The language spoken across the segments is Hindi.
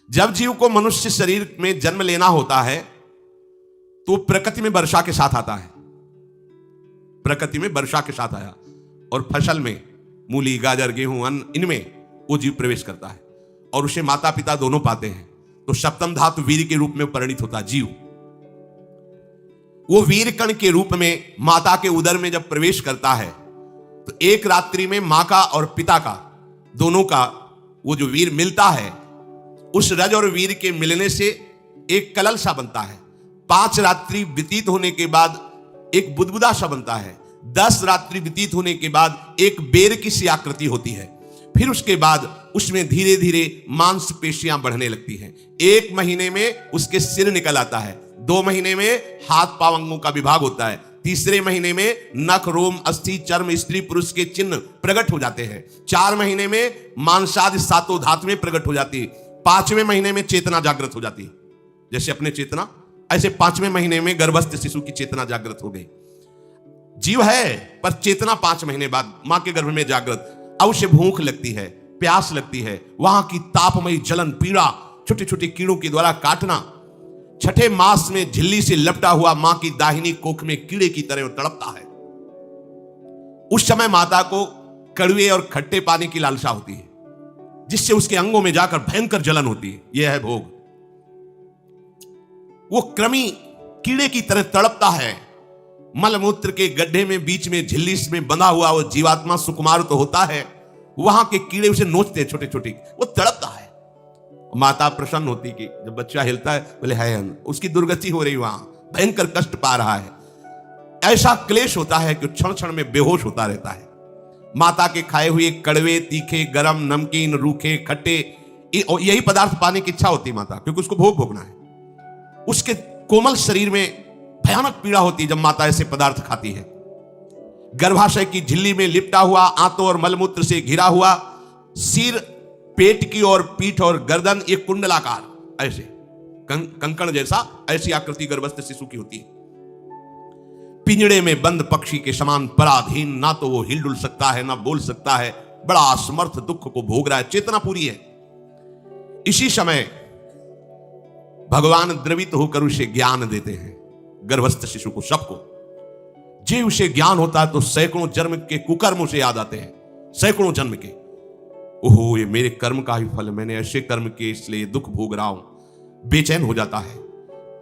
जब जीव को मनुष्य शरीर में जन्म लेना होता है तो प्रकृति में वर्षा के साथ आता है, प्रकृति में वर्षा के साथ आया और फसल में मूली, गाजर, गेहूं, अन्न, इनमें वो जीव प्रवेश करता है और उसे माता पिता दोनों पाते हैं। तो सप्तम धातु वीर के रूप में परिणित होता है जीव। वो वीर कण के रूप में माता के उदर में जब प्रवेश करता है तो एक रात्रि में मां का और पिता का दोनों का वो जो वीर मिलता है, उस रज और वीर के मिलने से एक कलल सा बनता है। 5 रात्रि व्यतीत होने के बाद एक बुदबुदा सा बनता है। 10 रात्रि व्यतीत होने के बाद एक बेर की सी आकृति होती है। फिर उसके बाद उसमें धीरे धीरे मांसपेशियां बढ़ने लगती हैं। 1 महीने में उसके सिर निकल आता है, 2 महीने में हाथ पांव अंगों का विभाग होता है, तीसरे महीने में नख, रोम, अस्थि, चर्म, स्त्री पुरुष के चिन्ह प्रकट हो जाते हैं, 4 महीने में मांसादि 7 धातुएं प्रकट हो जाती है, 5वें महीने में चेतना जागृत हो जाती है। जैसे अपने चेतना, ऐसे 5वें महीने में गर्भस्थ शिशु की चेतना जागृत हो गई। जीव है पर चेतना 5 महीने बाद मां के गर्भ में जागृत। अब उसे भूख लगती है, प्यास लगती है, वहां की तापमयी जलन, पीड़ा, छोटे छोटे कीड़ों के द्वारा काटना। 6ठे मास में झिल्ली से लपटा हुआ मां की दाहिनी कोख में कीड़े की तरह तड़पता है। उस समय माता को कड़वे और खट्टे पानी की लालसा होती है, जिससे उसके अंगों में जाकर भयंकर जलन होती है। यह है भोग। वो कृमि कीड़े की तरह तड़पता है। मलमूत्र के गड्ढे में बीच में झिल्ली में बंधा हुआ वो जीवात्मा सुकुमार तो होता है, वहां के कीड़े उसे नोचते छोटे छोटे, वो तड़पता है। माता प्रसन्न होती कि जब बच्चा हिलता है, बोले है उसकी दुर्गति हो रही, वहां भयंकर कष्ट पा रहा है। ऐसा क्लेश होता है कि क्षण क्षण में बेहोश होता रहता है। माता के खाए हुए कड़वे, तीखे, गरम, नमकीन, रूखे, खट्टे, यही पदार्थ पाने की इच्छा होती माता, क्योंकि उसको भोग भोगना है। उसके कोमल शरीर में भयानक पीड़ा होती है जब माता ऐसे पदार्थ खाती है। गर्भाशय की झिल्ली में लिपटा हुआ, आंतों और मलमूत्र से घिरा हुआ, सिर, पेट की और पीठ और गर्दन एक कुंडलाकार, ऐसे कंकण जैसा, ऐसी आकृति गर्भस्थ शिशु की होती है। पिंजड़े में बंद पक्षी के समान पराधीन, ना तो वो हिल डुल सकता है, ना बोल सकता है, बड़ा असमर्थ दुख को भोग रहा है, चेतना पूरी है। इसी समय भगवान द्रवित होकर उसे ज्ञान देते हैं, गर्भस्थ शिशु को, सबको। जे उसे ज्ञान होता है तो सैकड़ों जन्म के कुकर्म उसे याद आते हैं, सैकड़ों जन्म के। ओहो, ये मेरे कर्म का ही फल, मैंने ऐसे कर्म किए इसलिए दुख भोग रहा हूं। बेचैन हो जाता है,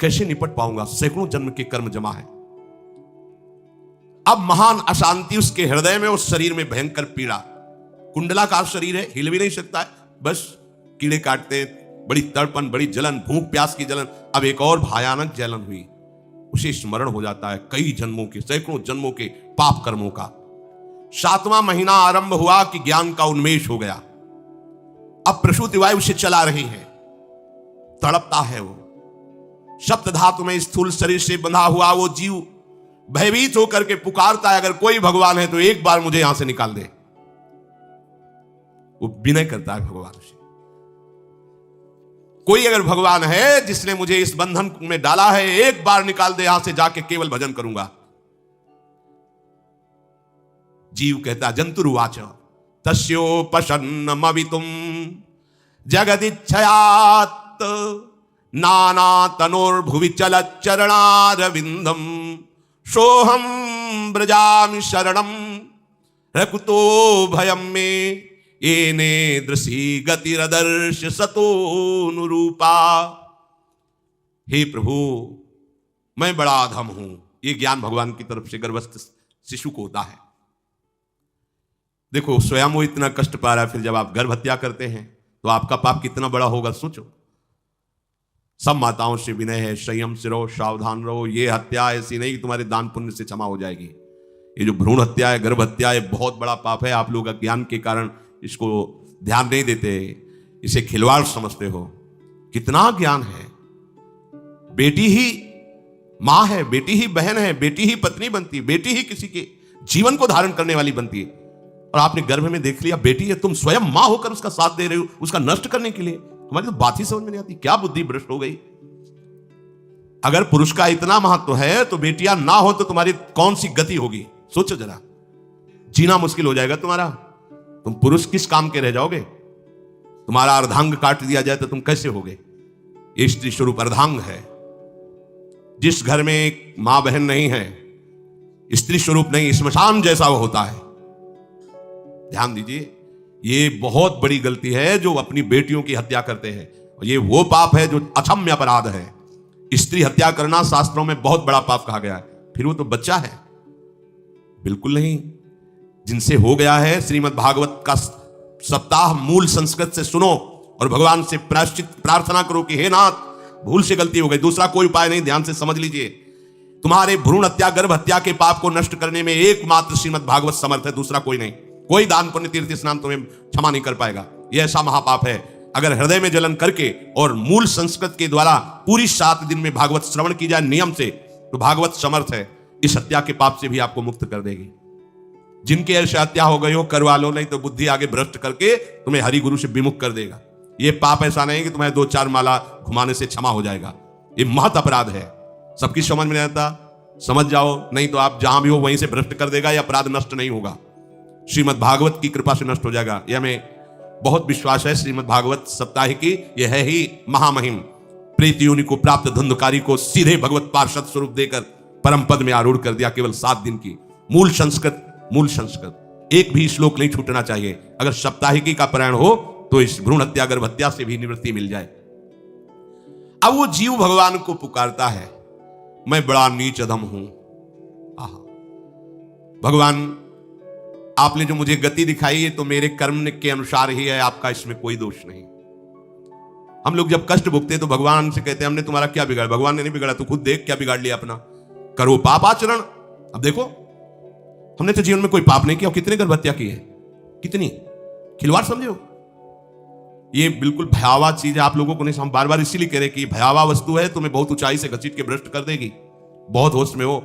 कैसे निपट पाऊंगा, सैकड़ों जन्म के कर्म जमा है। अब महान अशांति उसके हृदय में, उस शरीर में भयंकर पीड़ा। कुंडलाकार शरीर है, हिल भी नहीं सकता है, बस कीड़े काटते, बड़ी तड़पन, बड़ी जलन, भूख प्यास की जलन। अब एक और भयानक जलन हुई, उसे स्मरण हो जाता है कई जन्मों के, सैकड़ों जन्मों के पाप कर्मों का। 7वां महीना आरंभ हुआ कि ज्ञान का उन्मेष हो गया। अब प्रसूति वायु उसे चला रही है, तड़पता है वो। सप्त धातु में स्थूल शरीर से बंधा हुआ वो जीव भयभीत होकर के पुकारता है, अगर कोई भगवान है तो एक बार मुझे यहां से निकाल दे। वो विनय करता है भगवान से, कोई अगर भगवान है जिसने मुझे इस बंधन में डाला है, एक बार निकाल दे, यहां से जाके केवल भजन करूंगा। जीव कहता, जंतुरुवाच तस्योपशन्नमवितुम जगदिच्छयात् नाना तनोर्भुवि चलच्चरणारविंदम सोहम ब्रजामि शरणम रकुतो भयम में येने दृशी गतिरदर्श सतोनुरूपा। हे प्रभु, मैं बड़ा अधम हूं। ये ज्ञान भगवान की तरफ से गर्भस्थ शिशु को होता है। देखो, स्वयं वो इतना कष्ट पा रहा है, फिर जब आप गर्भ हत्या करते हैं तो आपका पाप कितना बड़ा होगा, सोचो। सब माताओं से विनय है, संयम से रहो, सावधान रहो। ये हत्या ऐसी नहीं कि तुम्हारे दान पुण्य से क्षमा हो जाएगी। ये जो भ्रूण हत्या है, गर्भ हत्या है, बहुत बड़ा पाप है। आप लोग अज्ञान के कारण इसको ध्यान नहीं देते, इसे खिलवाड़ समझते हो। कितना ज्ञान है। बेटी ही मां है, बेटी ही बहन है, बेटी ही पत्नी बनती है, बेटी ही किसी के जीवन को धारण करने वाली बनती है। और आपने गर्भ में देख लिया बेटी है, तुम स्वयं मां होकर उसका साथ दे रहे हो, उसका नष्ट करने के लिए। हमारी तो बात ही समझ में नहीं आती, क्या बुद्धि भ्रष्ट हो गई। अगर पुरुष का इतना महत्व है तो बेटियां ना हो तो तुम्हारी कौन सी गति होगी, सोचो जरा। जीना मुश्किल हो जाएगा तुम्हारा, तुम पुरुष किस काम के रह जाओगे। तुम्हारा अर्धांग काट दिया जाए तो तुम कैसे होगे? ये स्त्री स्वरूप अर्धांग है। जिस घर में एक मां बहन नहीं है, स्त्री स्वरूप नहीं, स्मशान जैसा वो होता है। ध्यान दीजिए, ये बहुत बड़ी गलती है जो अपनी बेटियों की हत्या करते हैं। ये वो पाप है जो अक्षम्य अपराध है। स्त्री हत्या करना शास्त्रों में बहुत बड़ा पाप कहा गया है। फिर वो तो बच्चा है? बिल्कुल नहीं। जिनसे हो गया है, श्रीमद् भागवत का सप्ताह मूल संस्कृत से सुनो और भगवान से प्रायश्चित प्रार्थना करो कि हे नाथ, भूल से गलती हो गई, दूसरा कोई उपाय नहीं। ध्यान से समझ लीजिए, तुम्हारे भ्रूण हत्या, गर्भ हत्या के पाप को नष्ट करने में एकमात्र श्रीमद् भागवत समर्थ है, दूसरा कोई नहीं। कोई दान पुण्य तीर्थ स्नान तुम्हें क्षमा नहीं कर पाएगा। यह ऐसा महापाप है। अगर हृदय में जलन करके और मूल संस्कृत के द्वारा पूरी 7 दिन में भागवत श्रवण की जाए नियम से, तो भागवत समर्थ है, इस हत्या के पाप से भी आपको मुक्त कर देगी। जिनके ऐसे हत्या हो गई हो करवा लो, नहीं तो बुद्धि आगे भ्रष्ट करके तुम्हें हरि गुरु से विमुख कर देगा। यह पाप ऐसा नहीं कि तुम्हें 2-4 माला घुमाने से क्षमा हो जाएगा। ये महत अपराध है। सबकी समझ में नहीं आता? समझ जाओ, नहीं तो आप जहां भी हो वहीं से भ्रष्ट कर देगा। यह अपराध नष्ट नहीं होगा, श्रीमद् भागवत की कृपा से नष्ट हो जाएगा। यह हमें बहुत विश्वास है। श्रीमद् भागवत सप्ताह की यह है ही महामहिम। प्रेत योनि को प्राप्त धुंधकारी को सीधे भगवत पार्षद स्वरूप देकर परम पद में आरूढ़ कर दिया। केवल 7 दिन की मूल संस्कृत एक भी श्लोक नहीं छूटना चाहिए। अगर सप्ताहिकी का पारायण हो तो इस भ्रूण हत्या, गर्भ हत्या से भी निवृत्ति मिल जाए। अब वो जीव भगवान को पुकारता है, मैं बड़ा नीच अधम हूं। भगवान, आपने जो मुझे गति दिखाई है तो मेरे कर्म के अनुसार ही है, आपका इसमें कोई दोष नहीं। हम लोग जब कष्ट भुगते तो भगवान से कहते हैं हमने तुम्हारा क्या बिगाड़ा? भगवान ने नहीं बिगाड़ा, तू खुद देख क्या बिगाड़ लिया अपना। करो पाप आचरण। अब देखो, हमने तो जीवन में कोई पाप नहीं किया, कितने गर्भ हत्या की है, कितनी खिलवाड़ समझे हो। ये बिल्कुल भयावह चीज है। आप लोगों को नहीं, हम बार बार इसीलिए कह रहे कि भयावह वस्तु है, तुम्हें बहुत ऊंचाई से घसीट के भ्रष्ट कर देगी। बहुत होश में हो,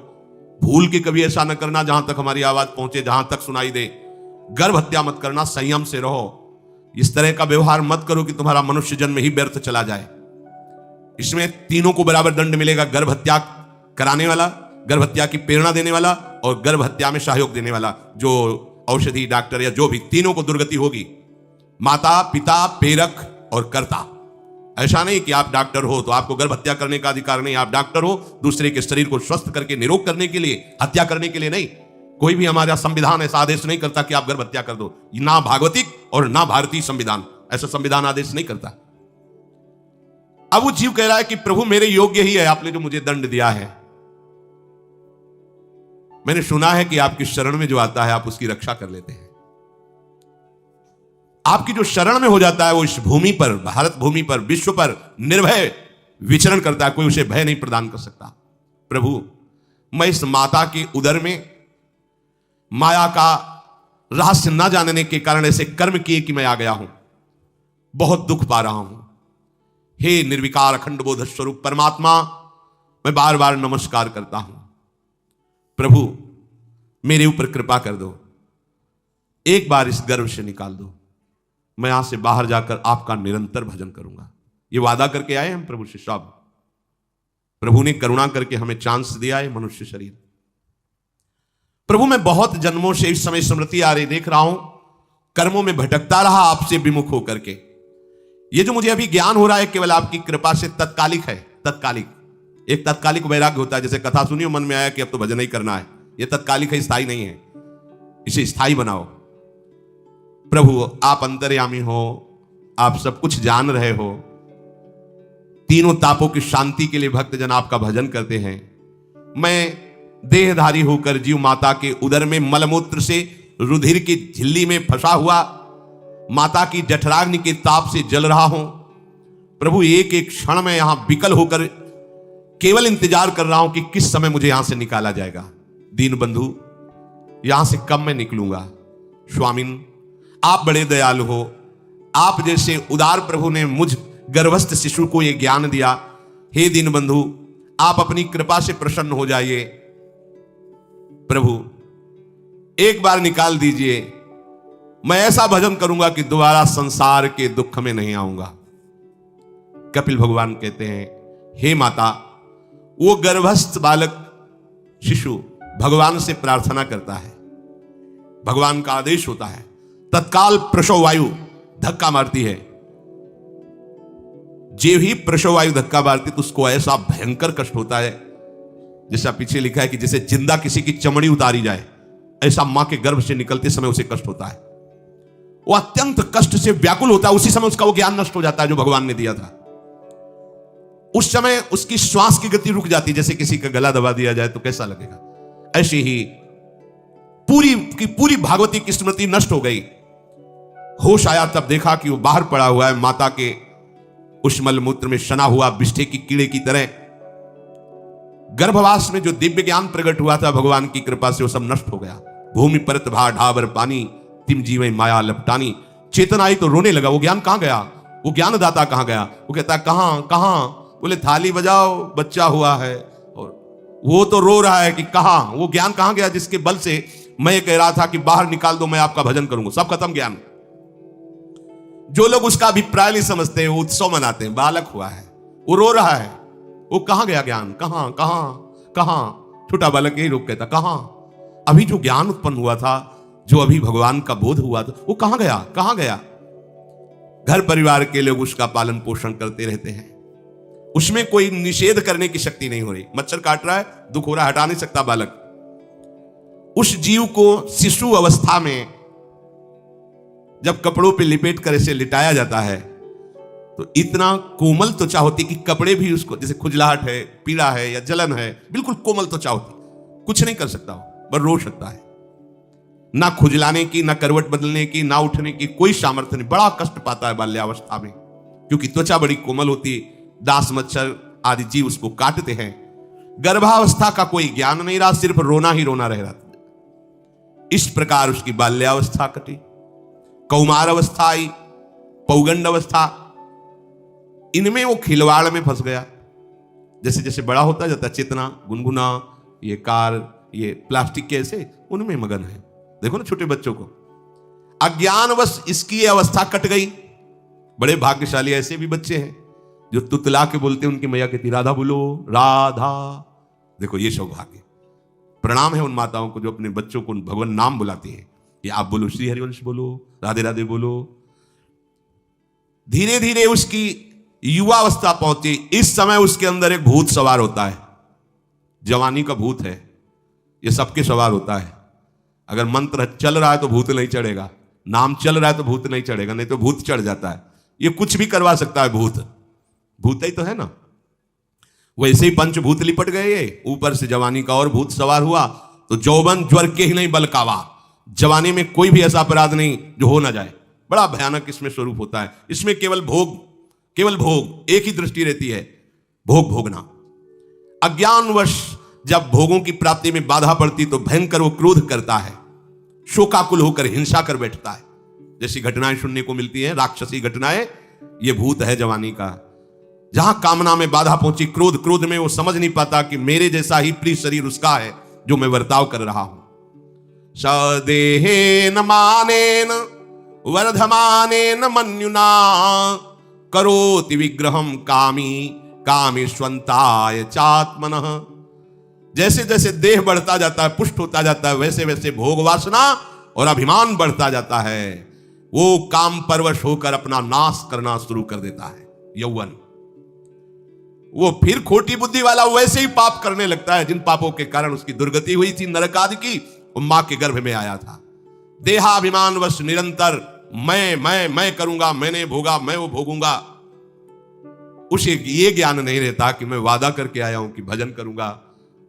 भूल के कभी ऐसा न करना जहां तक हमारी आवाज पहुंचे, जहां तक सुनाई दे। गर्भ हत्या मत करना, संयम से रहो। इस तरह का व्यवहार मत करो कि तुम्हारा मनुष्य जन्म ही व्यर्थ चला जाए। इसमें तीनों को बराबर दंड मिलेगा। गर्भ हत्या कराने वाला, गर्भ हत्या की प्रेरणा देने वाला और गर्भ हत्या में सहयोग देने वाला, जो औषधि डॉक्टर या जो भी, तीनों को दुर्गति होगी। माता, पिता, प्रेरक और कर्ता। ऐसा नहीं कि आप डॉक्टर हो तो आपको गर्भ हत्या करने का अधिकार नहीं। आप डॉक्टर हो दूसरे के शरीर को स्वस्थ करके निरोग करने के लिए, हत्या करने के लिए नहीं। कोई भी हमारा संविधान ऐसा आदेश नहीं करता कि आप गर्भ हत्या कर दो। ना भागवतिक और ना भारतीय संविधान ऐसा संविधान आदेश नहीं करता। अब वो जीव कह रहा है कि प्रभु मेरे योग्य ही है, आपने जो मुझे दंड दिया है। मैंने सुना है कि आपकी शरण में जो आता है आप उसकी रक्षा कर लेते हैं। आपकी जो शरण में हो जाता है वो इस भूमि पर, भारत भूमि पर, विश्व पर निर्भय विचरण करता है। कोई उसे भय नहीं प्रदान कर सकता। प्रभु, मैं इस माता के उदर में माया का रहस्य न जानने के कारण ऐसे कर्म किए कि मैं आ गया हूं। बहुत दुख पा रहा हूं। हे निर्विकार अखंड बोध स्वरूप परमात्मा, मैं बार बार नमस्कार करता हूं। प्रभु, मेरे ऊपर कृपा कर दो। एक बार इस गर्भ से निकाल दो। मैं यहां से बाहर जाकर आपका निरंतर भजन करूंगा। ये वादा करके आए हम प्रभु से सब। प्रभु ने करुणा करके हमें चांस दिया है मनुष्य शरीर। प्रभु, मैं बहुत जन्मों से इस समय स्मृति आ रही देख रहा हूं, कर्मों में भटकता रहा आपसे विमुख होकर के। ये जो मुझे अभी ज्ञान हो रहा है केवल आपकी कृपा से तत्कालिक है। तत्कालिक, एक तत्कालिक वैराग्य होता है। जैसे कथा सुनियो, मन में आया कि अब तो भजन ही करना है। यह तत्कालिक है, स्थायी नहीं है। इसे स्थायी बनाओ। प्रभु, आप अंतर्यामी हो, आप सब कुछ जान रहे हो। तीनों तापों की शांति के लिए भक्तजन आपका भजन करते हैं। मैं देहधारी होकर जीव माता के उदर में मलमूत्र से रुधिर की झिल्ली में फंसा हुआ माता की जठराग्नि के ताप से जल रहा हूं। प्रभु, एक एक क्षण में यहां विकल होकर केवल इंतजार कर रहा हूं कि किस समय मुझे यहां से निकाला जाएगा। दीन बंधु, यहां से कब मैं निकलूंगा। स्वामिन, आप बड़े दयालु हो। आप जैसे उदार प्रभु ने मुझ गर्भस्थ शिशु को यह ज्ञान दिया। हे दीन बंधु, आप अपनी कृपा से प्रसन्न हो जाइए। प्रभु, एक बार निकाल दीजिए। मैं ऐसा भजन करूंगा कि दोबारा संसार के दुख में नहीं आऊंगा। कपिल भगवान कहते हैं, हे माता, वो गर्भस्थ बालक शिशु भगवान से प्रार्थना करता है। भगवान का आदेश होता है, तत्काल प्रसव वायु धक्का मारती है जे ही प्रसव वायु धक्का मारती तो उसको ऐसा भयंकर कष्ट होता है, जैसा पीछे लिखा है कि जैसे जिंदा किसी की चमड़ी उतारी जाए, ऐसा मां के गर्भ से निकलते समय उसे कष्ट होता है। वो अत्यंत कष्ट से व्याकुल होता है। उसी समय उसका वो ज्ञान नष्ट हो जाता है जो भगवान ने दिया था। उस समय उसकी श्वास की गति रुक जाती, जैसे किसी का गला दबा दिया जाए तो कैसा लगेगा। ऐसे ही पूरी की पूरी भागवती की स्मृति नष्ट हो गई। होश आया तब देखा कि वो बाहर पड़ा हुआ है, माता के उष्मल मूत्र में सना हुआ बिष्ठे की कीड़े की तरह। गर्भवास में जो दिव्य ज्ञान प्रकट हुआ था भगवान की कृपा से, वो सब नष्ट हो गया। भूमि परत भा ढाबर पानी, तिम जीवे माया लपटानी। चेतना आई तो रोने लगा। वो ज्ञान कहां गया? वो ज्ञानदाता कहां गया? वो कहता कहां कहां? बोले थाली बजाओ, बच्चा हुआ है। और वो तो रो रहा है कि कहां, वो ज्ञान कहां गया जिसके बल से मैं कह रहा था कि बाहर निकाल दो, मैं आपका भजन करूंगा। सब खत्म ज्ञान। जो लोग उसका अभिप्राय नहीं समझते वो उत्सव मनाते हैं, बालक हुआ है, वो रो रहा है, वो कहां गया ज्ञान? कहां कहां कहां? छोटा बालक यही लोग कहता कहां? अभी जो ज्ञान उत्पन्न हुआ था, जो अभी भगवान का बोध हुआ था, वो कहां गया? कहां गया? घर परिवार के लोग उसका पालन पोषण करते रहते हैं, उसमें कोई निषेध करने की शक्ति नहीं हो रही। मच्छर काट रहा है, दुख हो रहा है, हटा नहीं सकता बालक। उस जीव को शिशु अवस्था में जब कपड़ों पे लिपेट कर इसे लिटाया जाता है तो इतना कोमल त्वचा होती कि कपड़े भी उसको, जैसे खुजलाहट है, पीड़ा है या जलन है, बिल्कुल कोमल त्वचा होती, कुछ नहीं कर सकता, बस रो सकता है। ना खुजलाने की, ना करवट बदलने की, ना उठने की कोई सामर्थ्य नहीं। बड़ा कष्ट पाता है बाल्यावस्था में, क्योंकि त्वचा बड़ी कोमल होती, दास मच्छर आदि जीव उसको काटते हैं। गर्भावस्था का कोई ज्ञान नहीं रहा, सिर्फ रोना ही रोना रह रहा था। इस प्रकार उसकी बाल्यावस्था कटी, कौमार अवस्था आई, पौगंड अवस्था, इनमें वो खिलवाड़ में फंस गया। जैसे जैसे बड़ा होता जाता, चेतना, गुनगुना, ये कार, ये प्लास्टिक के ऐसे उनमें मगन है। देखो ना छोटे बच्चों को, अज्ञानवश इसकी ये अवस्था कट गई। बड़े भाग्यशाली ऐसे भी बच्चे हैं जो तुतला के बोलते हैं, उनकी मैया कहती राधा बोलो, राधा। देखो ये सौभाग्य, प्रणाम है उन माताओं को जो अपने बच्चों को भगवान नाम बुलाती है। ये आप बोलो, श्री हरिवंश बोलो, राधे राधे बोलो। धीरे धीरे उसकी युवावस्था पहुंची। इस समय उसके अंदर एक भूत सवार होता है। जवानी का भूत है, ये सबके सवार होता है। अगर मंत्र चल रहा है तो भूत नहीं चढ़ेगा, नाम चल रहा है तो भूत नहीं चढ़ेगा, नहीं तो भूत चढ़ जाता है। ये कुछ भी करवा सकता है भूत, भूत ही तो है ना। वैसे ही पंचभूत लिपट गए, ऊपर से जवानी का और भूत सवार हुआ तो जौवन ज्वर के ही नहीं बलकावा। जवानी में कोई भी ऐसा अपराध नहीं जो हो ना जाए। बड़ा भयानक इसमें स्वरूप होता है। इसमें केवल भोग, केवल भोग, एक ही दृष्टि रहती है, भोग भोगना। अज्ञानवश जब भोगों की प्राप्ति में बाधा पड़ती तो भयंकर वो क्रोध करता है, शोकाकुल होकर हिंसा कर बैठता है। जैसी घटनाएं सुनने को मिलती हैं, राक्षसी घटनाएं, ये भूत है जवानी का। जहां कामना में बाधा पहुंची, क्रोध, क्रोध में वो समझ नहीं पाता कि मेरे जैसा ही प्रिय शरीर उसका है जो मैं वर्ताव कर रहा हूं। सदेहेन मानेन वर्धमानेन मन्युना करोति विग्रहम कामी कामेष्वंताय चात्मनः। जैसे जैसे देह बढ़ता जाता है, पुष्ट होता जाता है, वैसे वैसे भोग वासना और अभिमान बढ़ता जाता है। वो काम परवश होकर अपना नाश करना शुरू कर देता है। यौवन, वो फिर खोटी बुद्धि वाला वैसे ही पाप करने लगता है जिन पापों के कारण उसकी दुर्गति हुई थी, नरक आदि की। वो मां के गर्भ में आया था। देहाभिमान वश निरंतर मैं करूंगा, मैंने भोगा, मैं वो भोगूंगा। उसे ये ज्ञान नहीं रहता कि मैं वादा करके आया हूं कि भजन करूंगा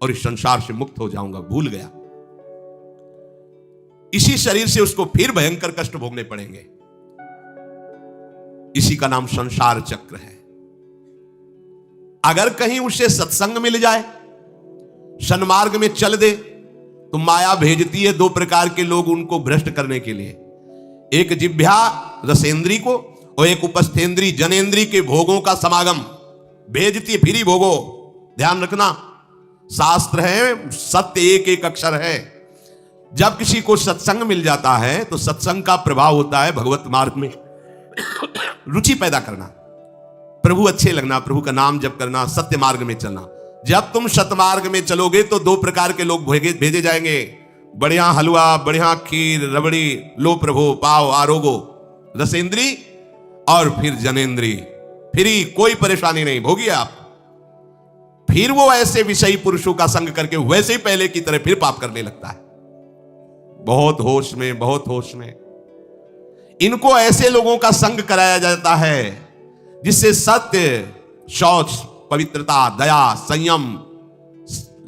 और इस संसार से मुक्त हो जाऊंगा, भूल गया। इसी शरीर से उसको फिर भयंकर कष्ट भोगने पड़ेंगे। इसी का नाम संसार चक्र है। अगर कहीं उसे सत्संग मिल जाए, सन्मार्ग में चल दे, तो माया भेजती है दो प्रकार के लोग उनको भ्रष्ट करने के लिए। एक जिह्वा रसेंद्री को और एक उपस्थेंद्री जनेंद्री के भोगों का समागम भेजती है। फिर ही भोगो, ध्यान रखना, शास्त्र है, सत्य एक एक अक्षर है। जब किसी को सत्संग मिल जाता है तो सत्संग का प्रभाव होता है भगवत मार्ग में रुचि पैदा करना, प्रभु अच्छे लगना, प्रभु का नाम जप करना, सत्य मार्ग में चलना। जब तुम सतमार्ग में चलोगे तो दो प्रकार के लोग भेजे जाएंगे। बढ़िया हलवा, बढ़िया खीर, रबड़ी, लो प्रभु, पाओ, आरोगो, रसेंद्री और फिर जनेंद्री। फ्री, कोई परेशानी नहीं, भोगिए आप। फिर वो ऐसे विषयी पुरुषों का संग करके वैसे ही पहले की तरह फिर पाप करने लगता है। बहुत होश में, बहुत होश में। इनको ऐसे लोगों का संग कराया जाता है जिससे सत्य, शौच, पवित्रता, दया, संयम,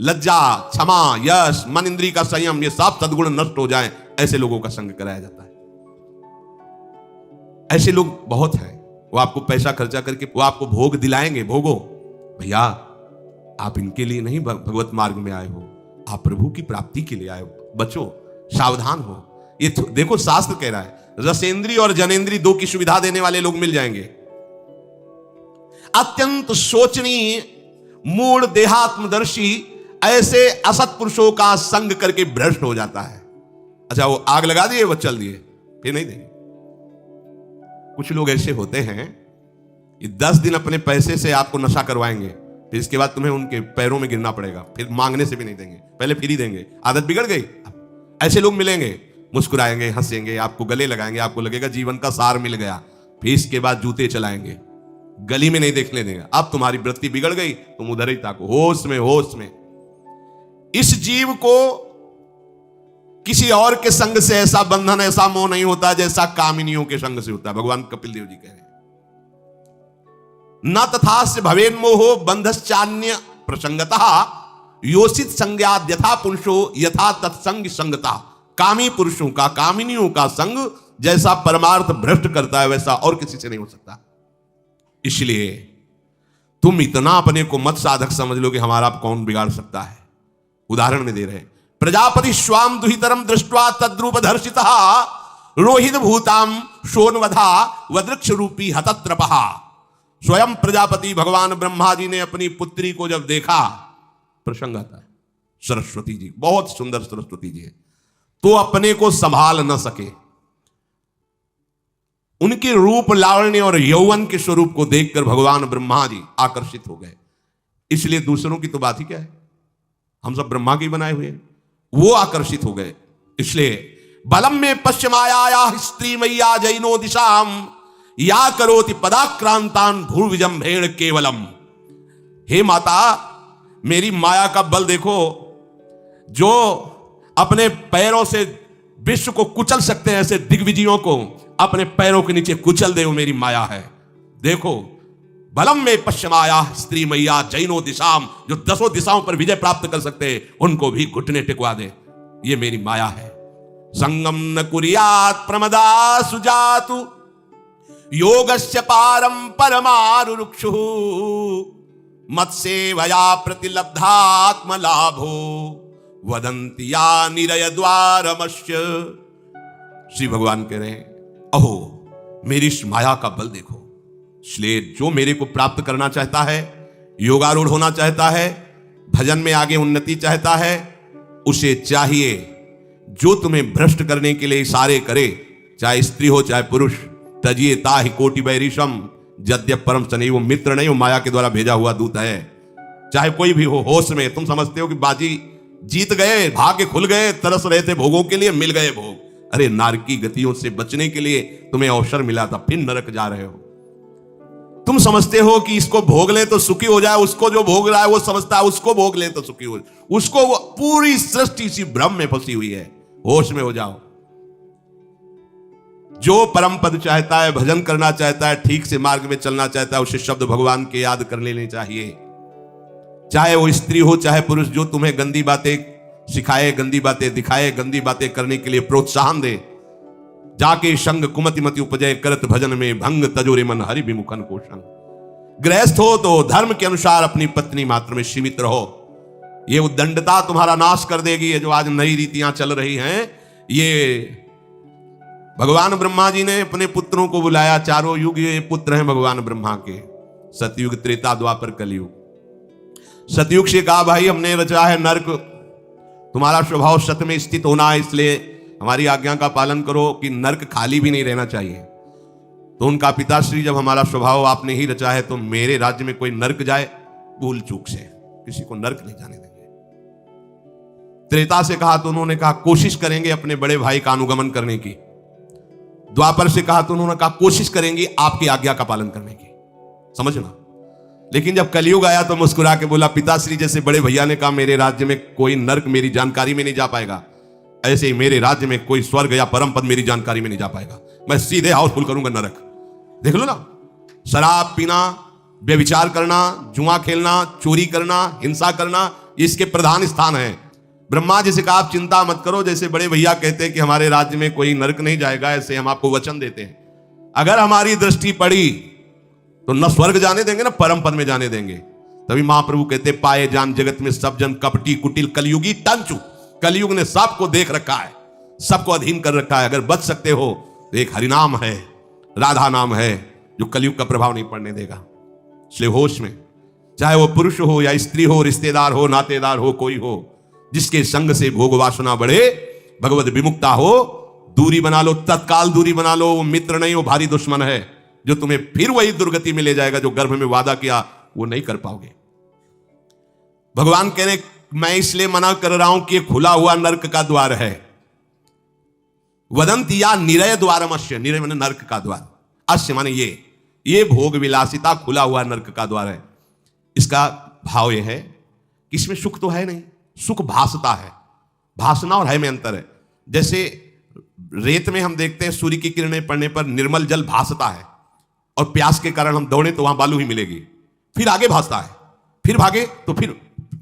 लज्जा, क्षमा, यश, मन इंद्री का संयम, ये सब सद्गुण नष्ट हो जाएं, ऐसे लोगों का संग कराया जाता है। ऐसे लोग बहुत हैं। वो आपको पैसा खर्चा करके वो आपको भोग दिलाएंगे। भोगो भैया, आप इनके लिए नहीं भगवत मार्ग में आए हो, आप प्रभु की प्राप्ति के लिए आए हो। बचो, सावधान हो। ये देखो, शास्त्र कह रहा है रसेंद्री और जनेंद्री दो की सुविधा देने वाले लोग मिल जाएंगे। अत्यंत शोचनीय, मूढ़, देहात्मदर्शी ऐसे असत पुरुषों का संग करके भ्रष्ट हो जाता है। अच्छा, वो आग लगा दिए, वो चल दिए, फिर नहीं देंगे। कुछ लोग ऐसे होते हैं, ये 10 दिन अपने पैसे से आपको नशा करवाएंगे, फिर इसके बाद तुम्हें उनके पैरों में गिरना पड़ेगा, फिर मांगने से भी नहीं देंगे, पहले फिर ही देंगे। आदत बिगड़ गई। ऐसे लोग मिलेंगे, मुस्कुराएंगे, हंसेंगे, आपको गले लगाएंगे, आपको लगेगा जीवन का सार मिल गया, फिर इसके बाद जूते चलाएंगे, गली में नहीं देखने देंगे। अब तुम्हारी वृत्ति बिगड़ गई, तुम उधर ही ताको, होश में, होश में। इस जीव को किसी और के संग से ऐसा बंधन, ऐसा मोह नहीं होता जैसा कामिनियों के संग से होता है। भगवान कपिल देव जी कह रहे हैं, न तथास्य भवेन मोहो बंधश्चान्य प्रसंगतः योषित संज्ञाद यथा पुरुषो यथा तत्संग संगता। कामी पुरुषों का, कामिनियों का संग जैसा परमार्थ भ्रष्ट करता है, वैसा और किसी से नहीं हो सकता। इसलिए तुम इतना अपने को मत साधक समझ लो कि हमारा कौन बिगाड़ सकता है। उदाहरण में दे रहे हैं, प्रजापति स्वाम दुहितरम दृष्ट्वा तद्रूप दर्शितः रोहित भूताम शोनवधा वदृक्ष रूपी हतत्रपहा। स्वयं प्रजापति भगवान ब्रह्मा जी ने अपनी पुत्री को जब देखा, प्रसंग आता है, सरस्वती जी, बहुत सुंदर सरस्वती जी है, तो अपने को संभाल न सके। उनके रूप, लावण्य और यौवन के स्वरूप को देखकर भगवान ब्रह्मा जी आकर्षित हो गए। इसलिए दूसरों की तो बात ही क्या है, हम सब ब्रह्मा के बनाए हुए हैं, वो आकर्षित हो गए। इसलिए बलम में पश्चिमाया स्त्री मैया जैनो दिशाम या करोति पदाक्रांतान भूर्विजंभेण केवलम। हे माता, मेरी माया का बल देखो, जो अपने पैरों से विश्व को कुचल सकते हैं, ऐसे दिग्विजयों को अपने पैरों के नीचे कुचल दे, वो मेरी माया है। देखो, बलम में पश्चिमाया स्त्री मैया जैनो दिशाम, जो 10 दिशाओं पर विजय प्राप्त कर सकते हैं, उनको भी घुटने टिकवा दे, ये मेरी माया है। संगम न कुर्यात् प्रमदा सुजातु योगस्य पारम परमारुरुक्षु मत्सेवया प्रतिलब्धात्म लाभो वदन्ति या निरय द्वारमस्य। श्री भगवान कह रहे हैं, अहो मेरी इस माया का बल देखो। इसलिए जो मेरे को प्राप्त करना चाहता है, योगारूढ़ होना चाहता है, भजन में आगे उन्नति चाहता है, उसे चाहिए जो तुम्हें भ्रष्ट करने के लिए इशारे करे, चाहे स्त्री हो चाहे पुरुष। तजिए ताहि कोटि बैरिशम यद्यप परम सनी। वो मित्र नहीं, वो माया के द्वारा भेजा हुआ दूत है। चाहे कोई भी हो, होश में तुम समझते हो कि बाजी जीत गए, भाग्य खुल गए, तरस रहे थे भोगों के लिए, मिल गए भोग। अरे नारकी गतियों से बचने के लिए तुम्हें अवसर मिला था, फिर नरक जा रहे हो। तुम समझते हो कि इसको भोग ले तो सुखी हो जाए, उसको जो भोग रहा है वो समझता है उसको भोग ले तो सुखी हो जाए। उसको पूरी सृष्टि इसी भ्रम में फंसी हुई है। होश में हो जाओ। जो परम पद चाहता है, भजन करना चाहता है, ठीक से मार्ग में चलना चाहता है, उसे शब्द भगवान के याद कर लेने चाहिए। चाहे वो स्त्री हो चाहे पुरुष, जो तुम्हें गंदी बातें सिखाए, गंदी बातें दिखाए, गंदी बातें करने के लिए प्रोत्साहन दे, जाके संग कुमति मति उपजय करत भजन में भंग तजोरे मन हरि विमुखन कोशन। गृहस्थ हो तो धर्म के अनुसार अपनी पत्नी मात्र में सीमित रहो। ये उद्दंडता तुम्हारा नाश कर देगी। ये जो आज नई रीतियां चल रही हैं, ये भगवान ब्रह्मा जी ने अपने पुत्रों को बुलाया। चारों युग ये पुत्र हैं भगवान ब्रह्मा के, सतयुग, त्रेता, द्वापर, कलयुग। सतयुग से कहा, भाई हमने रचा है नर्क, तुम्हारा स्वभाव सत्य में स्थित होना है, इसलिए हमारी आज्ञा का पालन करो कि नर्क खाली भी नहीं रहना चाहिए। तो उनका पिताश्री, जब हमारा स्वभाव आपने ही रचा है, तो मेरे राज्य में कोई नर्क जाए भूल चूक से, किसी को नर्क नहीं जाने देंगे। त्रेता से कहा तो उन्होंने कहा कोशिश करेंगे अपने बड़े भाई का अनुगमन करने की। द्वापर से कहा तो उन्होंने कहा कोशिश करेंगे आपकी आज्ञा का पालन करने की। समझना। लेकिन जब कलयुग आया तो मुस्कुरा के बोला, पिताश्री जैसे बड़े भैया ने कहा मेरे राज्य में कोई नरक मेरी जानकारी में नहीं जा पाएगा, ऐसे ही मेरे राज्य में कोई स्वर्ग या परम पद मेरी जानकारी में नहीं जा पाएगा, मैं सीधे हाउसफुल करूंगा नरक। देख लो ना, शराब पीना, व्यभिचार करना, जुआ खेलना, चोरी करना, हिंसा करना, इसके प्रधान स्थान है। ब्रह्मा जी से कहा आप चिंता मत करो, जैसे बड़े भैया कहते हैं कि हमारे राज्य में कोई नरक नहीं जाएगा, ऐसे हम आपको वचन देते हैं। अगर हमारी दृष्टि पड़ी तो न स्वर्ग जाने देंगे न परम पद में जाने देंगे। तभी महाप्रभु कहते पाए जान जगत में सब जन कपटी कुटिल कलयुगी टंचू। कलयुग ने सबको देख रखा है, सबको अधीन कर रखा है। अगर बच सकते हो तो एक हरिनाम है, राधा नाम है, जो कलयुग का प्रभाव नहीं पड़ने देगा। इसलिए होश में, चाहे वो पुरुष हो या स्त्री हो, रिश्तेदार हो, नातेदार हो, कोई हो, जिसके संग से भोग वासना बढ़े, भगवत विमुक्ता हो, दूरी बना लो, तत्काल दूरी बना लो। वो मित्र नहीं, वो भारी दुश्मन है, जो तुम्हें फिर वही दुर्गति में ले जाएगा जो गर्भ में वादा किया वो नहीं कर पाओगे। भगवान कह रहे मैं इसलिए मना कर रहा हूं कि खुला हुआ नरक का द्वार है। वदंती या निरय द्वारम अश्य, निरय माने नरक का द्वार, अश्य माने ये भोग विलासिता खुला हुआ नरक का द्वार है। इसका भाव यह है कि इसमें सुख तो है नहीं, सुख भासता है। भासना और है में अंतर है। जैसे रेत में हम देखते हैं सूर्य की किरणें पड़ने पर निर्मल जल भासता है, और प्यास के कारण हम दौड़े तो वहां बालू ही मिलेगी, फिर आगे भासता है, फिर भागे तो फिर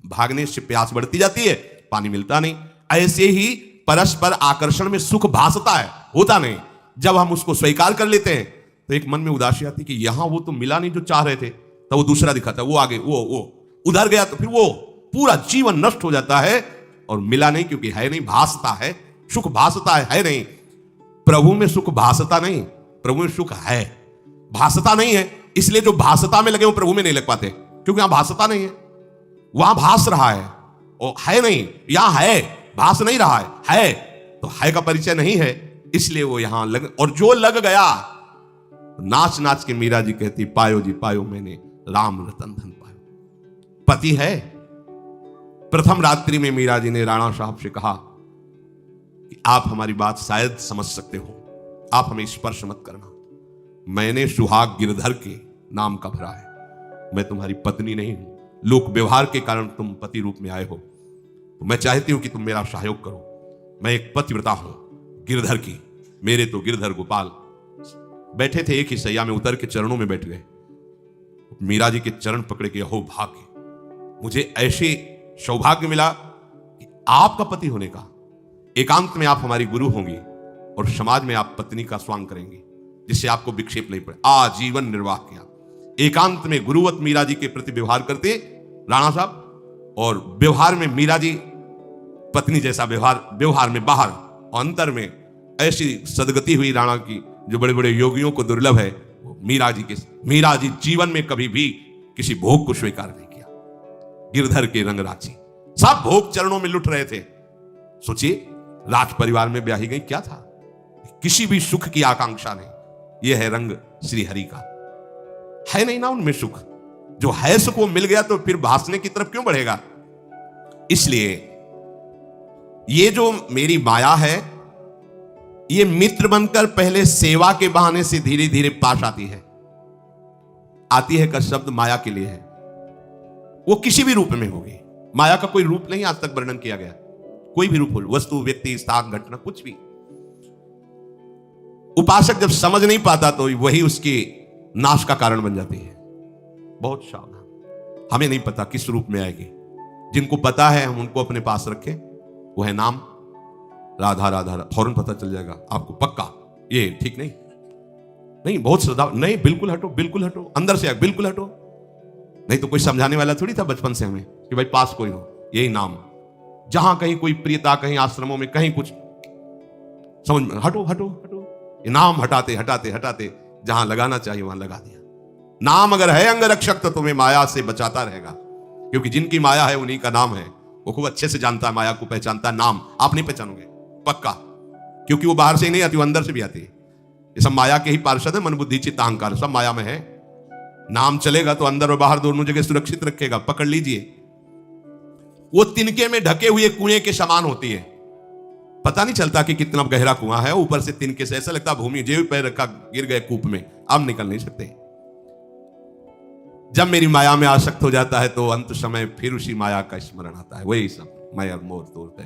भागने से प्यास बढ़ती जाती है, पानी मिलता नहीं। ऐसे ही परस्पर आकर्षण में सुख भासता है, होता नहीं। जब हम उसको स्वीकार कर लेते हैं तो एक मन में उदासी आती कि यहां वो तो मिला नहीं जो चाह रहे थे, तो वो दूसरा दिखाता है, वो आगे वो उधर गया, तो फिर वो पूरा जीवन नष्ट हो जाता है। और मिला नहीं क्योंकि है नहीं, भासता है, सुख भासता है नहीं। प्रभु में सुख भासता नहीं, प्रभु में सुख है, भासता नहीं है। इसलिए जो भासता में लगे वो प्रभु में नहीं लग पाते, क्योंकि वहां भासता नहीं है, वहां भास रहा है, और है नहीं। यहां है, भास नहीं रहा है तो है का परिचय नहीं है, इसलिए वो यहां लग। और जो लग गया, नाच नाच के मीरा जी कहती पायो जी पायो मैंने राम रतन धन पायो। पति है। प्रथम रात्रि में मीरा जी ने राणा साहब से कहा कि आप हमारी बात शायद समझ सकते हो, आप हमें स्पर्श मत करना, मैंने सुहाग गिरधर के नाम का भरा है, मैं तुम्हारी पत्नी नहीं हूं। लोक व्यवहार के कारण तुम पति रूप में आए हो, तो मैं चाहती हूं कि तुम मेरा सहयोग करो। मैं एक पतिव्रता हूं गिरधर की, मेरे तो गिरधर गोपाल बैठे थे एक ही सैया में, उतर के चरणों में बैठ गए। मीरा जी के चरण पकड़े के अहो भाग्य, मुझे ऐसे सौभाग्य मिला कि आपका पति होने का। एकांत में आप हमारी गुरु होंगी और समाज में आप पत्नी का स्वांग करेंगे, जिससे आपको विक्षेप नहीं पड़े। आजीवन निर्वाह किया, एकांत में गुरुवत मीरा जी के प्रति व्यवहार करते राणा साहब, और व्यवहार में मीरा जी पत्नी जैसा व्यवहार, व्यवहार में बाहर और अंतर में ऐसी सदगति हुई राणा की जो बड़े बड़े योगियों को दुर्लभ है। मीरा जी जीवन में कभी भी किसी भोग को स्वीकार नहीं किया। गिरधर के रंग राची, सब भोग चरणों में लुट रहे थे। सोचिए, राज परिवार में ब्याही गई, क्या था, किसी भी सुख की आकांक्षा नहीं। यह है रंग श्री हरि का, है नहीं ना उनमें सुख। जो है सुख वो मिल गया तो फिर भासने की तरफ क्यों बढ़ेगा। इसलिए ये जो मेरी माया है, ये मित्र बनकर पहले सेवा के बहाने से धीरे धीरे पास आती है का शब्द माया के लिए है। वो किसी भी रूप में होगी, माया का कोई रूप नहीं आज तक वर्णन किया गया, कोई भी रूप हो, वस्तु, व्यक्ति, स्थान, घटना, कुछ भी। उपासक जब समझ नहीं पाता तो वही उसकी नाश का कारण बन जाती है। बहुत सावधान, हमें नहीं पता किस रूप में आएगी। जिनको पता है हम उनको अपने पास रखें, वो है नाम राधा राधा, फौरन पता चल जाएगा आपको पक्का। ये ठीक नहीं, बहुत श्रद्धा नहीं, बिल्कुल हटो, बिल्कुल हटो, अंदर से बिल्कुल हटो। नहीं तो कोई समझाने वाला थोड़ी था बचपन से हमें कि भाई पास कोई हो, यही नाम। जहां कहीं कोई प्रियता, कहीं आश्रमों में कहीं कुछ समझ में, हटो हटो हटो, ये नाम हटाते हटाते हटाते जहां लगाना चाहिए वहां लगा दिया। नाम अगर है अंग रक्षक तो तुम्हें माया से बचाता रहेगा, क्योंकि जिनकी माया है उन्हीं का नाम है। वो खूब अच्छे से जानता है, माया को पहचानता है। नाम आप नहीं पहचानोगे पक्का, क्योंकि वो बाहर से ही नहीं आती, वो अंदर से भी आती है। ये सब माया के ही पार्षद है, मन बुद्धि चित्त अहंकार सब माया में है। नाम चलेगा तो अंदर और बाहर दोनों जगह सुरक्षित रखेगा। पकड़ लीजिए, वो तिनके में ढके हुए कुएं के समान होती है। पता नहीं चलता कि कितना गहरा कुआं है, ऊपर से तिनके से ऐसा लगता भूमि, जेब पैर रखा गिर गए कूप में, अब निकल नहीं सकते। जब मेरी माया में आसक्त हो जाता है तो अंत समय फिर उसी माया का स्मरण आता है, वही सब मैं और मोर तोड़ते।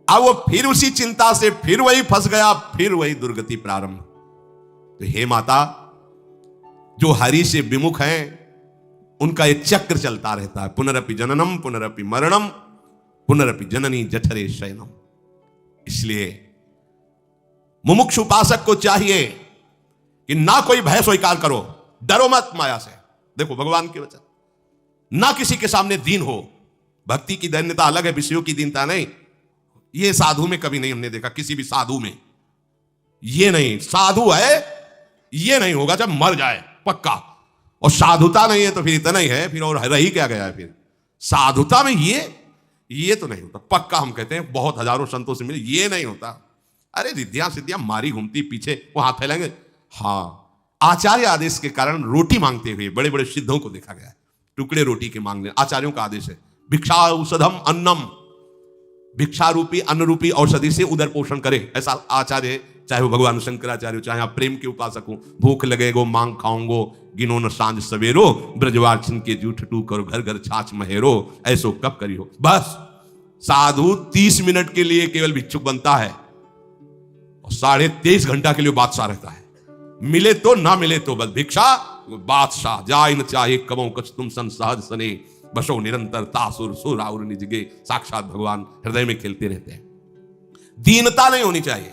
अब वो फिर उसी चिंता से फिर वही फंस गया, फिर वही दुर्गति प्रारंभ। तो हे माता, जो हरि से विमुख हैं उनका ये चक्र चलता रहता है, पुनरपि जननम पुनरपि मरणम पुनरपि जननी जठरे शयनम। इसलिए मुमुक्षु उपासक को चाहिए कि ना कोई भय स्वीकार करो, डरो मत माया से। देखो भगवान के वचन, ना किसी के सामने दीन हो। भक्ति की दैन्यता अलग है, विषयों की दीनता नहीं। ये साधु में कभी नहीं हमने देखा, किसी भी साधु में ये नहीं। साधु है ये नहीं होगा जब मर जाए पक्का, और साधुता नहीं है तो फिर इतना ही है, फिर और रही क्या गया है। फिर साधुता में ये तो नहीं होता पक्का। हम कहते हैं बहुत हजारों संतों से मिले, ये नहीं होता। अरे रिद्धियां सिद्धियां मारी घूमती पीछे वो हाथ फैलाएंगे। हाँ, आचार्य आदेश के कारण रोटी मांगते हुए बड़े बड़े सिद्धों को देखा गया है, टुकड़े रोटी के मांगने। आचार्यों का आदेश है, भिक्षा औषधम अन्नम, भिक्षा रूपी अन्न रूपी औषधि से उदर पोषण करे, ऐसा आचार्य। चाहे वो भगवान शंकराचार्य, चाहे आप प्रेम के उपासक हो। भूख लगेगो मांग खाऊंगो, गिनो न सांझ सवेरो, ब्रजवार छिन के जूठ टू करो, घर घर छाछ महेरो, ऐसो कब करी हो। बस साधु 30 मिनट के लिए केवल भिक्षुक बनता है और 23.5 घंटा के लिए बादशाह रहता है। मिले तो ना मिले तो बस भिक्षा बादशाह। जाय न चाहे कबो कछ तुम सन सहज सने, बसो निरंतर तासुर सुर और निजगे। साक्षात भगवान हृदय में खेलते रहते हैं। दीनता नहीं होनी चाहिए।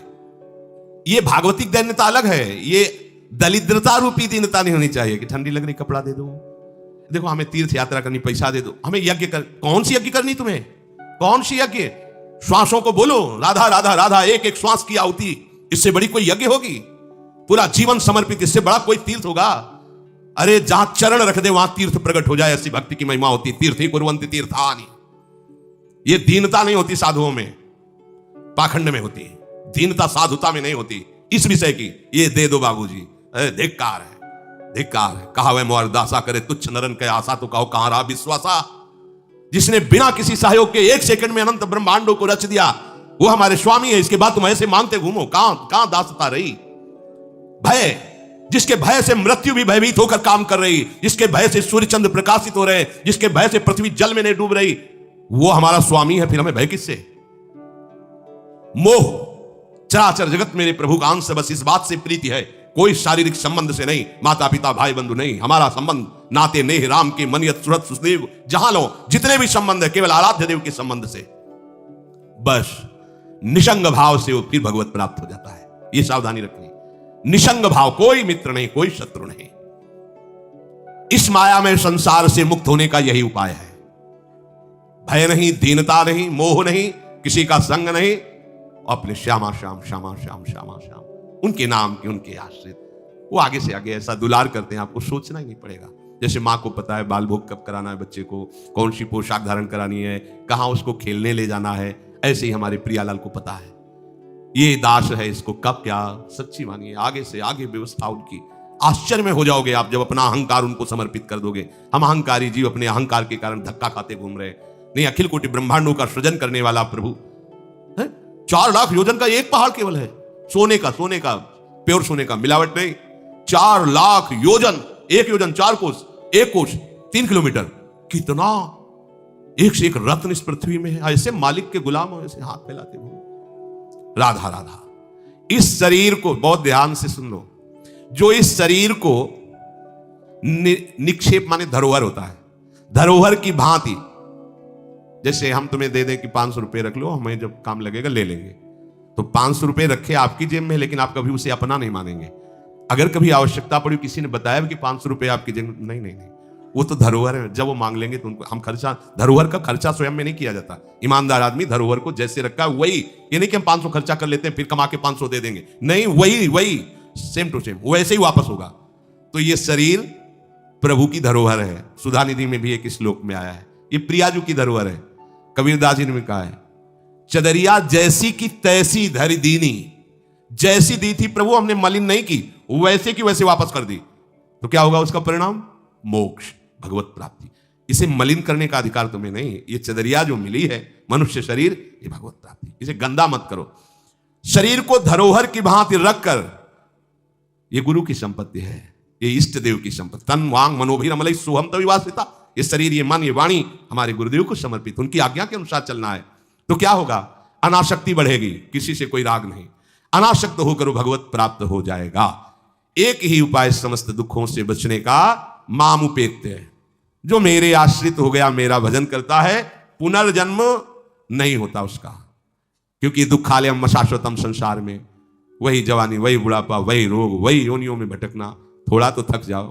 ये भागवतिक दैन्यता अलग है, ये दरिद्रता रूपी दीनता नहीं होनी चाहिए कि ठंडी लग रही कपड़ा दे दो, देखो हमें तीर्थ यात्रा करनी पैसा दे दो, हमें यज्ञ कर। कौन सी यज्ञ करनी तुम्हें, कौन सी यज्ञ? श्वासों को बोलो राधा राधा राधा, एक एक श्वास की आहुति, इससे बड़ी कोई यज्ञ होगी? पूरा जीवन समर्पित, इससे बड़ा कोई तीर्थ होगा? अरे जहां चरण रख दे वहां तीर्थ प्रकट हो जाए, ऐसी भक्ति की महिमा होती। तीर्थ ही कुर्वन्ति तीर्थानि। ये दीनता नहीं होती साधुओं में, पाखंड में होती है। दीनता साधुता में नहीं होती। इस विषय की ये दे दो बाबूजी, धिक्कार है, धिक्कार है। कहा वह मोर दासा करे तुच्छ नरन के आशा, तो कहो कहां रहा विश्वासा। जिसने बिना किसी सहयोग के 1 सेकंड में अनंत ब्रह्मांडों को रच दिया, वो हमारे स्वामी है। इसके बाद तुम ऐसे मानते घूमो, कहां दासता रही? भय, जिसके भय से मृत्यु भी भयभीत होकर काम कर रही, जिसके भय से सूर्य चंद्र प्रकाशित हो रहे, जिसके भय से पृथ्वी जल में नहीं डूब रही, वो हमारा स्वामी है। फिर हमें भय किससे? मोह, चराचर जगत मेरे प्रभु का अंश, बस इस बात से प्रीति है, कोई शारीरिक संबंध से नहीं, माता पिता भाई बंधु नहीं। हमारा संबंध नाते नेह राम के मनियत सुरत सुदेव, जहां लो जितने भी संबंध है केवल आराध्य देव के संबंध से। बस निसंग भाव से वो फिर भगवत प्राप्त हो जाता है। ये सावधानी रखनी। निसंग भाव, कोई मित्र नहीं, कोई शत्रु नहीं। इस माया में संसार से मुक्त होने का यही उपाय है। भय नहीं, दीनता नहीं, मोह नहीं, किसी का संग नहीं, अपने श्यामा श्याम श्यामा श्याम श्यामा श्याम, उनके नाम के, उनके आश्रित। वो आगे से आगे ऐसा दुलार करते हैं, आपको सोचना ही नहीं पड़ेगा। जैसे माँ को पता है बाल भोग कब कराना है बच्चे को, कौन सी पोशाक धारण करानी है, कहाँ उसको खेलने ले जाना है, ऐसे ही हमारे प्रियालाल को पता है ये दास है, इसको कब क्या। सच्ची मानिए, आगे से आगे व्यवस्था उनकी। आश्चर्य में हो जाओगे आप जब अपना अहंकार उनको समर्पित कर दोगे। हम अहंकारी जीव अपने अहंकार के कारण धक्का खाते घूम रहे। नहीं, अखिल कोटि ब्रह्मांडों का सृजन करने वाला प्रभु है। 4 लाख योजन का एक पहाड़ केवल है, सोने का प्योर सोने का, मिलावट नहीं। 4 लाख योजन, 1 योजन 4 कोस, 1 कोस 3 किलोमीटर। कितना एक से एक रत्न इस पृथ्वी में है। ऐसे मालिक के गुलाम हो, ऐसे हाथ फैलाते हो। राधा राधा। इस शरीर को बहुत ध्यान से सुन लो, जो इस शरीर को निक्षेप माने धरोहर होता है, धरोहर की भांति। जैसे हम तुम्हें दे दें कि 500 रुपए रख लो, हमें जब काम लगेगा ले लेंगे, तो 500 रुपए रखे आपकी जेब में, लेकिन आप कभी उसे अपना नहीं मानेंगे। अगर कभी आवश्यकता पड़ी, किसी ने बताया कि 500 रुपए आपकी जेब में, नहीं नहीं नहीं, वो तो धरोहर है। जब वो मांग लेंगे तो उनको हम खर्चा, धरोहर का खर्चा स्वयं में नहीं किया जाता। ईमानदार आदमी धरोहर को जैसे रखा है वही, ये नहीं कि हम 500 खर्चा कर लेते हैं फिर कमा के 500 दे देंगे, नहीं, वही सेम टू सेम वैसे ही वापस होगा। तो ये शरीर प्रभु की धरोहर है। सुधा निधि में भी एक श्लोक में आया है, ये प्रियाजू की धरोहर है। कबीरदास जी ने कहा है, चदरिया जैसी की तैसी धरि दीनी। जैसी दी थी प्रभु, हमने मलिन नहीं की, वैसे की वैसे वापस कर दी, तो क्या होगा उसका परिणाम? मोक्ष, भगवत प्राप्ति। इसे मलिन करने का अधिकार तुम्हें नहीं। ये चदरिया जो मिली है मनुष्य शरीर, ये भगवत प्राप्ति, इसे गंदा मत करो। शरीर को धरोहर की भांति रखकर, ये गुरु की संपत्ति है, ये इष्ट देव की संपत्ति। तन वांग मनोभिरमलई सुहम तविवासिता, ये शरीर, ये मन, ये वाणी हमारे गुरुदेव को समर्पित, उनकी आज्ञा के अनुसार चलना है। तो क्या होगा? अनासक्ति बढ़ेगी, किसी से कोई राग नहीं, अनासक्त होकर भगवत प्राप्त हो जाएगा। एक ही उपाय समस्त दुखों से बचने का, माम उपेत्य, जो मेरे आश्रित हो गया, मेरा भजन करता है, पुनर्जन्म नहीं होता उसका। क्योंकि दुखालयम शाश्वतम, संसार में वही जवानी, वही बुढ़ापा, वही रोग, वही योनियों में भटकना। थोड़ा तो थक जाओ।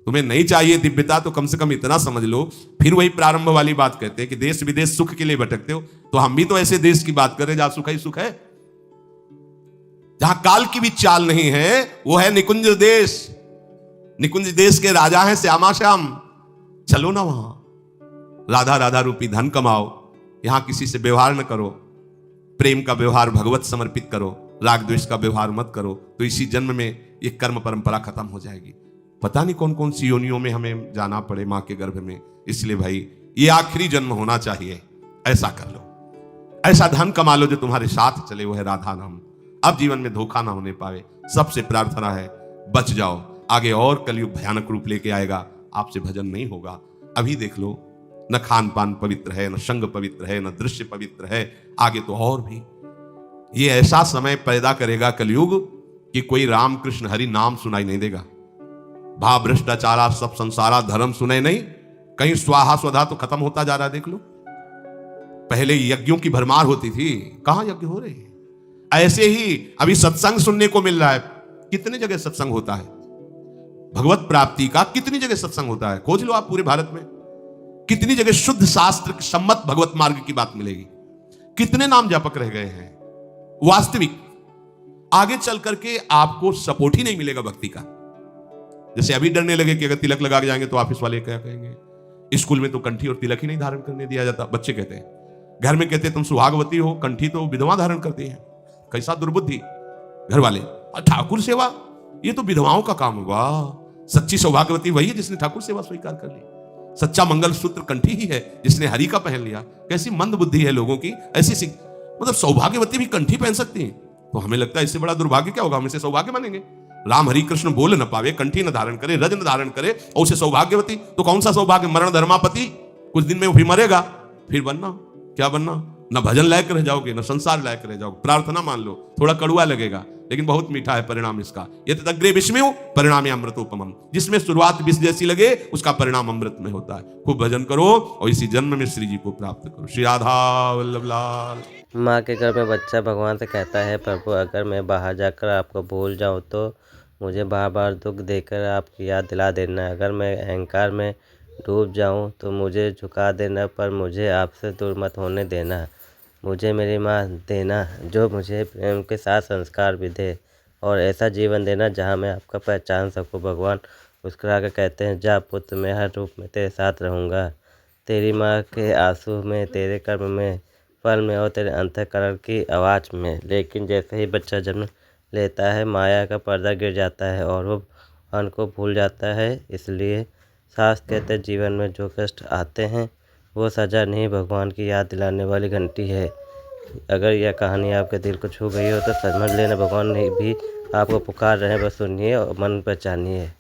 तुम्हें नहीं चाहिए दिव्यता तो कम से कम इतना समझ लो। फिर वही प्रारंभ वाली बात कहते हैं कि देश विदेश सुख के लिए भटकते हो, तो हम भी तो ऐसे देश की बात करें जहां सुख ही सुख है, जहां काल की भी चाल नहीं है। वो है निकुंज देश। निकुंज देश के राजा हैं श्यामा श्याम। चलो ना वहां, राधा राधा रूपी धन कमाओ, यहां किसी से व्यवहार न करो, प्रेम का व्यवहार भगवत समर्पित करो, राग द्वेष का व्यवहार मत करो। तो इसी जन्म में ये कर्म परंपरा खत्म हो जाएगी। पता नहीं कौन कौन सी योनियों में हमें जाना पड़े मां के गर्भ में। इसलिए भाई ये आखिरी जन्म होना चाहिए, ऐसा कर लो, ऐसा धन कमा लो जो तुम्हारे साथ चले, वो है राधा नाम। अब जीवन में धोखा ना होने पावे। सबसे प्रार्थना है बच जाओ, आगे और कलयुग भयानक रूप लेके आएगा, आपसे भजन नहीं होगा। अभी देख लो, न खान पान पवित्र है, न संग पवित्र है, न दृश्य पवित्र है, आगे तो और भी। ये ऐसा समय पैदा करेगा कलयुग कि कोई राम कृष्ण हरि नाम सुनाई नहीं देगा। भा भ्रष्टाचारा सब संसारा धर्म सुने नहीं, कहीं स्वाहा स्वधा तो खत्म होता जा रहा है। देख लो, पहले यज्ञों की भरमार होती थी, कहां यज्ञ हो रहे हैं। ऐसे ही अभी सत्संग सुनने को मिल रहा है। कितने जगह सत्संग होता है भगवत प्राप्ति का, कितनी जगह सत्संग होता है, खोज लो आप पूरे भारत में। कितनी जगह शुद्ध शास्त्र सम्मत भगवत मार्ग की बात मिलेगी। कितने नाम जापक रह गए हैं। वास्तविक आगे चल करके आपको सपोर्ट ही नहीं मिलेगा भक्ति का। जैसे अभी डरने लगे कि अगर तिलक लगा के जाएंगे तो ऑफिस वाले क्या कहेंगे। स्कूल में तो कंठी और तिलक ही नहीं धारण करने दिया जाता। बच्चे कहते हैं, घर में कहते हैं तुम सुहागवती हो, कंठी तो विधवा धारण करती है। कैसा दुर्बुद्धि। घर वाले, ठाकुर सेवा ये तो विधवाओं का काम होगा। सच्ची सौभाग्यवती वही है जिसने ठाकुर सेवा स्वीकार कर ली। सच्चा मंगल सूत्र कंठी ही है जिसने हरि का पहन लिया। कैसी मंद बुद्धि है लोगों की। ऐसी मतलब सौभाग्यवती भी कंठी पहन सकती है, तो हमें लगता है इससे बड़ा दुर्भाग्य क्या होगा, हम इसे सौभाग्य मानेंगे। राम हरि कृष्ण बोल न पावे, कंठी न धारण करे, रज न धारण करे और उसे सौभाग्यवती, तो कौन सा सौभाग्य। मरण धर्मापति, कुछ दिन में वो भी मरेगा, फिर बनना क्या बनना। न भजन लायक रह जाओगे, न संसार लायक रह जाओगे। प्रार्थना मान लो, थोड़ा कड़ुआ लगेगा लेकिन बहुत मीठा है परिणाम इसका। ये तग्रे विस्मयो परिणाम अमृतोपमम, जिसमें शुरुआत विष जैसी लगे उसका परिणाम अमृत में होता है। खूब भजन करो और इसी जन्म में श्री जी को प्राप्त करो। श्री राधा वल्लभ लाल। माँ के घर में बच्चा भगवान से कहता है, प्रभु अगर मैं बाहर जाकर आपको भूल जाऊँ तो मुझे बार बार दुख देकर आपकी याद दिला देना। अगर मैं अहंकार में डूब जाऊँ तो मुझे झुका देना, पर मुझे आपसे दूर मत होने देना। मुझे मेरी माँ देना जो मुझे प्रेम के साथ संस्कार भी दे, और ऐसा जीवन देना जहाँ मैं आपका पहचान सकूँ। भगवान मुस्कुरा कर कहते हैं, जा पुत्र, मैं हर रूप में तेरे साथ रहूँगा। तेरी माँ के आंसू में, तेरे कर्म में, फल में और तेरे अंतःकरण की आवाज़ में। लेकिन जैसे ही बच्चा जन्म लेता है, माया का पर्दा गिर जाता है और वो भगवान को भूल जाता है। इसलिए शास्त्र कहते हैं, जीवन में जो कष्ट आते हैं वो सजा नहीं, भगवान की याद दिलाने वाली घंटी है। अगर यह कहानी आपके दिल को छू गई हो तो समझ लेना भगवान भी आपको पुकार रहे हैं, बस सुनिए और मन पहचानिए।